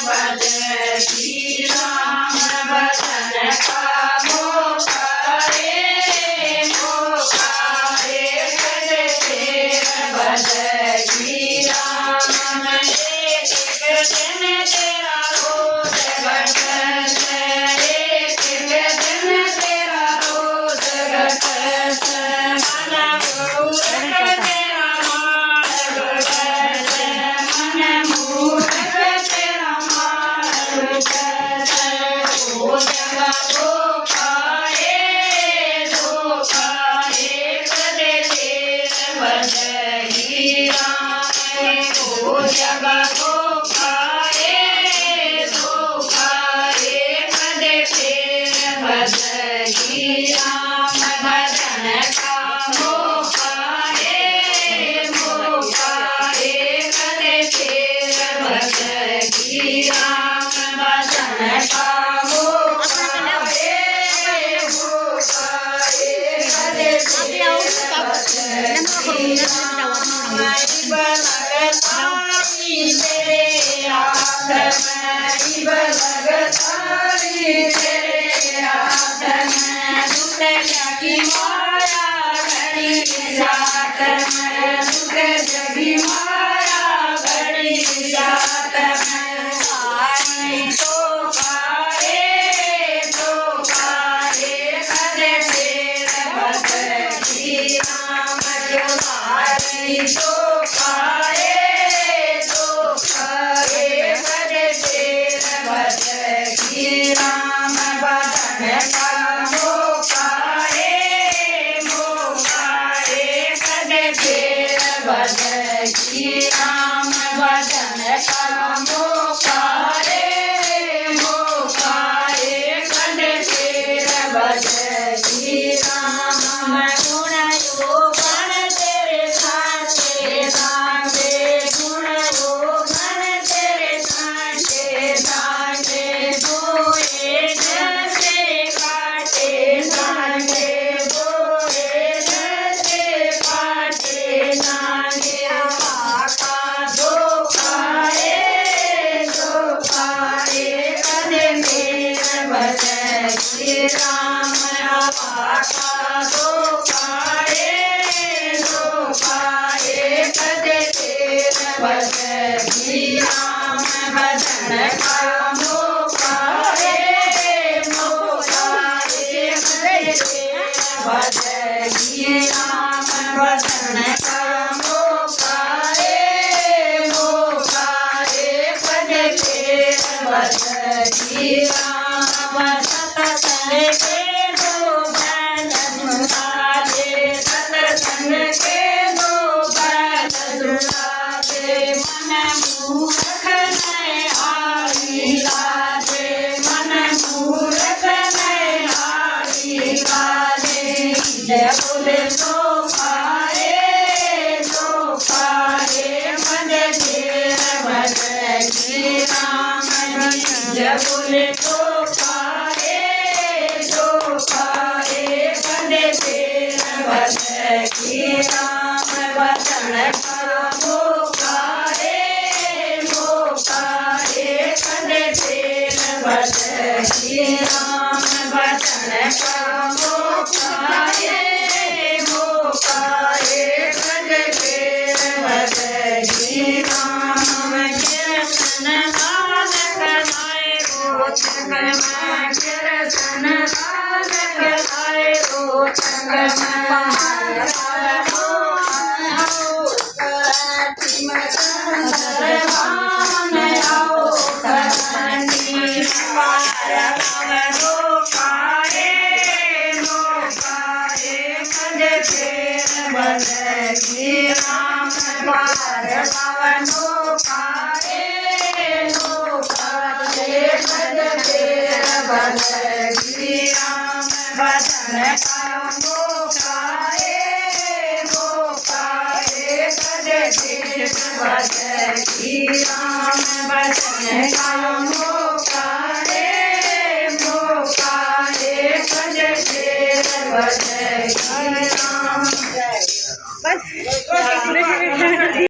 भज श्री राम भजन का मौका रे भज भज श्री राम एक दिन तेरा रोज घट एक दिन तेरा रोज घट मन मूर्ख तेरा मार घट मन मूर्ख तेरा मार घट ओ जगा धोखाए कदे तेर भज ही राम ओ जगा धोखाए कदे तेर भज ही राम भजन का मौका कदे तेर भज ही राम भजन का मौका कदे तेर भज ही राम लगताई तेरे हाथ में लगताई तेरे हाथ में दूध जगी माया घड़ी जात में दूध जगी माया घड़ी जात में आई तो पाए कदे तेर भज श्री राम जो आई तो पाए कदे तेर भज श्री राम भजन का मौका कदे तेर भज श्री राम भजन का मौका कदे तेर भज श्री राम गुण योगन तेरे साचे दांगे गुण योगन तेरे साचे दांगे बोए जैसे काटे दांगे बोए जैसे काटे दांगे पाका धोखाए कदे मेर भज श्री राम पाका धोखाए कदे तेर भज श्री राम भजन का मौका कदे तेर भज श्री राम भजन का मौका कदे तेर भज श्री राम सत्संग के दो बैल झुला दे सत्संग के दो बैल झुला दे मन मूर्ख नहीं हारी लादे मन मूर्ख नहीं हारी लादे जय बोले तो पाए भज तेर भज श्री राम जय बोले तो पाए कदे तेर भज श्री राम भजन का मौका कदे तेर भज श्री राम भजन का मौका कदे तेर भज श्री राम कृष्ण लाल कलाए रोचक में कृष्ण लाल कलाए रोचक भज श्री राम पार पावनो कदे तेर भज श्री राम भजन का मौका कदे तेर भज श्री राम भजन का मौका